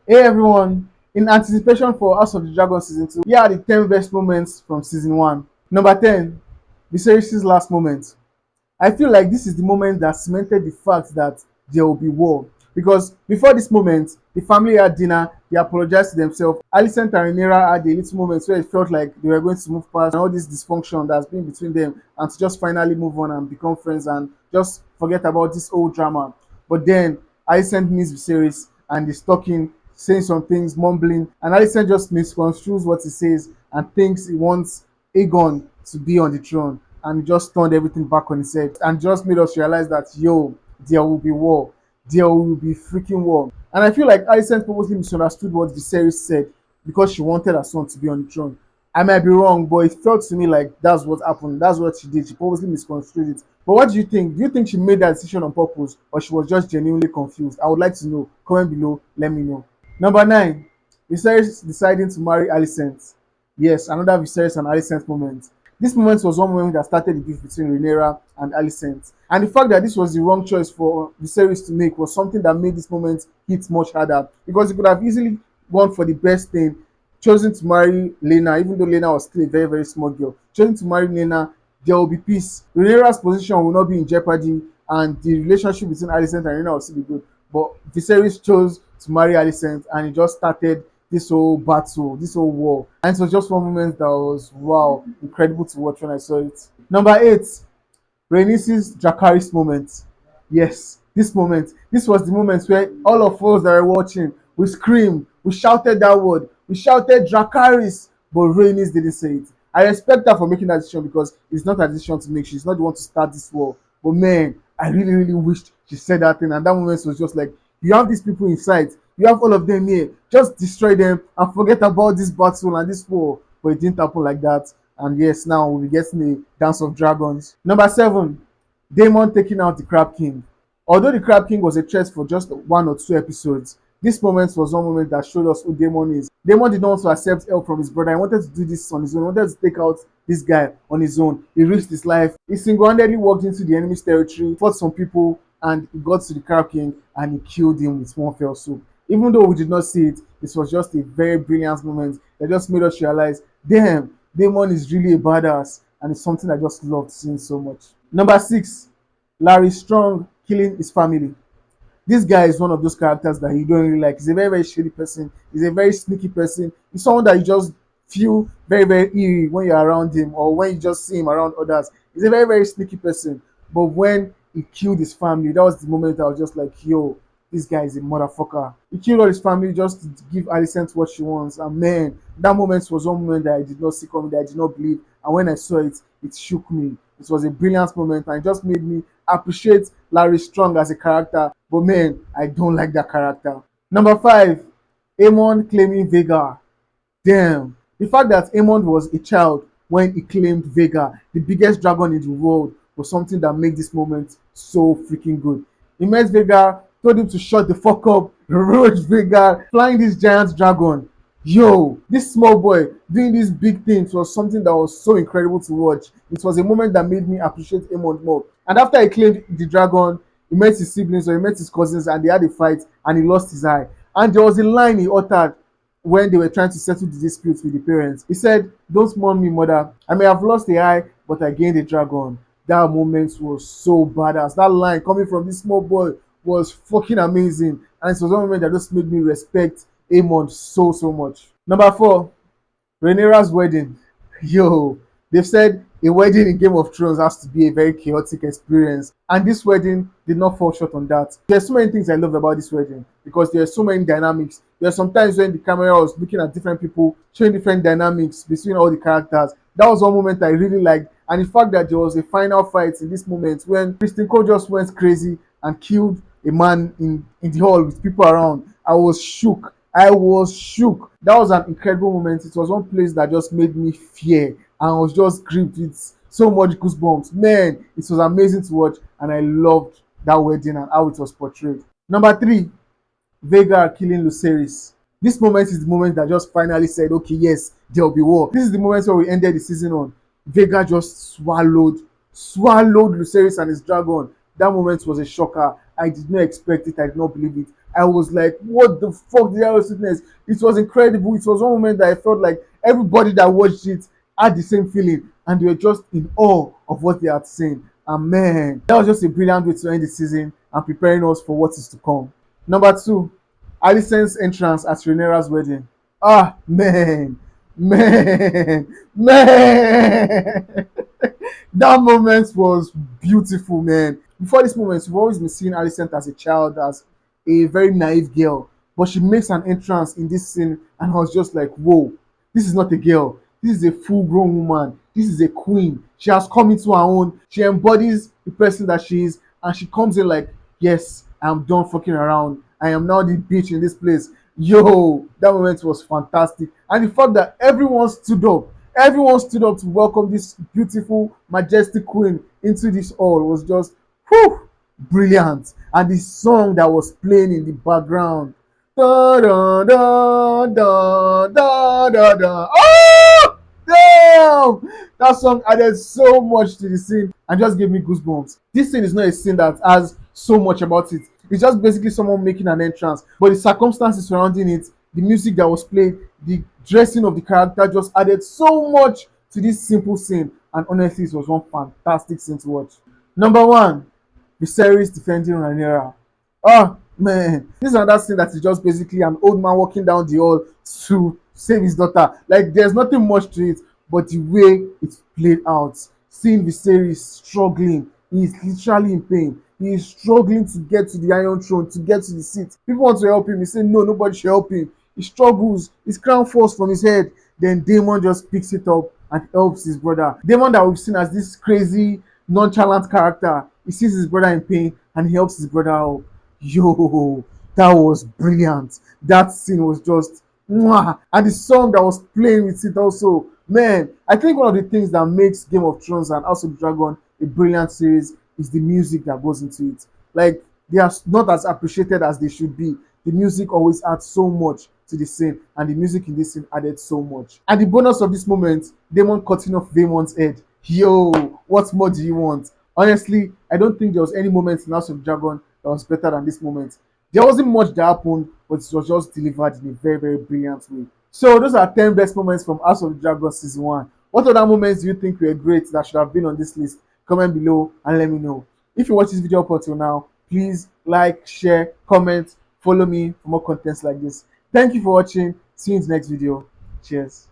Hey everyone, in anticipation for House of the Dragon season 2, here are the 10 best moments from season 1. Number 10, Viserys' last moment. I feel like this is the moment that cemented the fact that there will be war. Because before this moment, the family had dinner, they apologized to themselves. Alicent and Rhaenyra had a little moment where it felt like they were going to move past all this dysfunction that's been between them and to just finally move on and become friends and just forget about this old drama. But then Alicent meets Viserys and is talking, saying some things, mumbling, and Alicent just misconstrues what he says and thinks he wants Aegon to be on the throne and just turned everything back on its head and just made us realize that yo, there will be war. There will be freaking war. And I feel like Alicent purposely misunderstood what Viserys said because she wanted her son to be on the throne. I might be wrong, but it felt to me like that's what happened. That's what she did. She purposely misconstrued it. But what do you think? Do you think she made that decision on purpose or she was just genuinely confused? I would like to know. Comment below. Let me know. Number 9, Viserys deciding to marry Alicent. Yes, another Viserys and Alicent moment. This moment was one moment that started the beef between Rhaenyra and Alicent. And the fact that this was the wrong choice for Viserys to make was something that made this moment hit much harder. Because he could have easily gone for the best thing, chosen to marry Lena, even though Lena was still a very, very small girl. Chosen to marry Lena, there will be peace. Rhaenyra's position will not be in jeopardy, and the relationship between Alicent and Rhaenyra will still be good. But Viserys chose to marry Alicent, and it just started this whole battle, this whole war. And it was just one moment that was wow, incredible to watch when I saw it. Number 8, Rhaenys' Dracarys moment. Yes, this moment. This was the moment where all of us that were watching, we screamed, we shouted that word, we shouted Dracarys, but Rhaenys didn't say it. I respect her for making that decision because it's not her decision to make. She's not the one to start this war. But man, I really, really wished she said that thing. And that moment was just like, you have these people in sight, you have all of them here, just destroy them and forget about this battle and this war. But it didn't happen like that. And yes, now we'll be getting a Dance of Dragons. Number 7, Daemon taking out the Crab King. Although the Crab King was a threat for just 1 or 2 episodes, this moment was one moment that showed us who Daemon is. Daemon did not want to accept help from his brother. He wanted to do this on his own. He wanted to take out this guy on his own. He risked his life. He single-handedly walked into the enemy's territory, fought some people, and he got to the Crab King and he killed him with one fell swoop. Even though we did not see it, this was just a very brilliant moment that just made us realize, damn, Daemon is really a badass, and it's something I just loved seeing so much. Number 6, Larry Strong killing his family. This guy is one of those characters that you don't really like. He's a very, very shady person. He's a very sneaky person. He's someone that you just feel very, very eerie when you're around him or when you just see him around others. He's a very, very sneaky person. But when he killed his family, that was the moment I was just like, yo, this guy is a motherfucker. He killed all his family just to give Alicent what she wants. And man, that moment was one moment that I did not see coming, that I did not believe. And when I saw it, it shook me. It was a brilliant moment and it just made me appreciate Larry Strong as a character. But man, I don't like that character. Number 5, Aemon claiming Vhagar. Damn. The fact that Aemon was a child when he claimed Vhagar, the biggest dragon in the world, was something that made this moment so freaking good. He met Vhagar, told him to shut the fuck up, rode Vhagar, flying this giant dragon. Yo, this small boy doing these big things was something that was so incredible to watch. It was a moment that made me appreciate Aemon more. And after he claimed the dragon, he met his siblings or he met his cousins and they had a fight and he lost his eye. And there was a line he uttered when they were trying to settle the dispute with the parents. He said, "Don't mourn me, mother. I may have lost the eye, but I gained a dragon." That moment was so badass. That line coming from this small boy was fucking amazing. And it was one moment that just made me respect Aemon so, so much. Number 4, Rhaenyra's wedding. Yo, they've said a wedding in Game of Thrones has to be a very chaotic experience, and this wedding did not fall short on that. There's so many things I love about this wedding because there are so many dynamics. There are some times when the camera was looking at different people, showing different dynamics between all the characters. That was one moment I really liked, and the fact that there was a final fight in this moment when Kristen Cole just went crazy and killed a man in the hall with people around. I was shook. I was shook. That was an incredible moment. It was one place that just made me fear and I was just gripped with so much goosebumps. Man, it was amazing to watch and I loved that wedding and how it was portrayed. Number 3, Vhagar killing Lucerys. This moment is the moment that just finally said, okay, yes, there will be war. This is the moment where we ended the season on. Vhagar just swallowed Lucerys and his dragon. That moment was a shocker. I did not expect it. I did not believe it. I was like, what the fuck did I was witness? It was incredible. It was one moment that I felt like everybody that watched it had the same feeling and they were just in awe of what they had seen. And man, that was just a brilliant way to end the season and preparing us for what is to come. Number two, Alison's entrance at Rhaenyra's wedding. Ah, man. That moment was beautiful, man. Before this moment, we've always been seeing Alicent as a child, as a very naive girl, but she makes an entrance in this scene, and I was just like, whoa, this is not a girl. This is a full-grown woman. This is a queen. She has come into her own. She embodies the person that she is, and she comes in like, yes, I'm done fucking around. I am now the bitch in this place. Yo, that moment was fantastic. And the fact that everyone stood up to welcome this beautiful, majestic queen into this hall was just whew, brilliant. And the song that was playing in the background. Da, da, da, da, da, da, da. Oh! Damn! That song added so much to the scene and just gave me goosebumps. This scene is not a scene that has so much about it. It's just basically someone making an entrance, but the circumstances surrounding it, the music that was played, the dressing of the character just added so much to this simple scene. And honestly, it was one fantastic scene to watch. Number one, Viserys defending Rhaenyra. Oh man, this is another scene that is just basically an old man walking down the hall to save his daughter. Like there's nothing much to it, but the way it's played out, seeing Viserys struggling, he is literally in pain. He is struggling to get to the Iron Throne, to get to the seat. People want to help him. He say no, nobody should help him. He struggles. His crown falls from his head. Then Daemon just picks it up and helps his brother. Daemon that we've seen as this crazy, nonchalant character. He sees his brother in pain and he helps his brother out. Yo, that was brilliant. That scene was just mwah. And the song that was playing with it also. Man, I think one of the things that makes Game of Thrones and House of Dragon a brilliant series is the music that goes into it. Like they are not as appreciated as they should be. The music always adds so much to the scene, and the music in this scene added so much. And the bonus of this moment, Daemon cutting off Daemon's head. Yo, what more do you want? Honestly, I don't think there was any moment in House of Dragon that was better than this moment. There wasn't much that happened, but it was just delivered in a very, very brilliant way. So those are 10 best moments from House of Dragon season 1. What other moments do you think were great that should have been on this list? Comment below and let me know. If you watch this video up until now, please like, share, comment, follow me for more contents like this. Thank you for watching. See you in the next video. Cheers.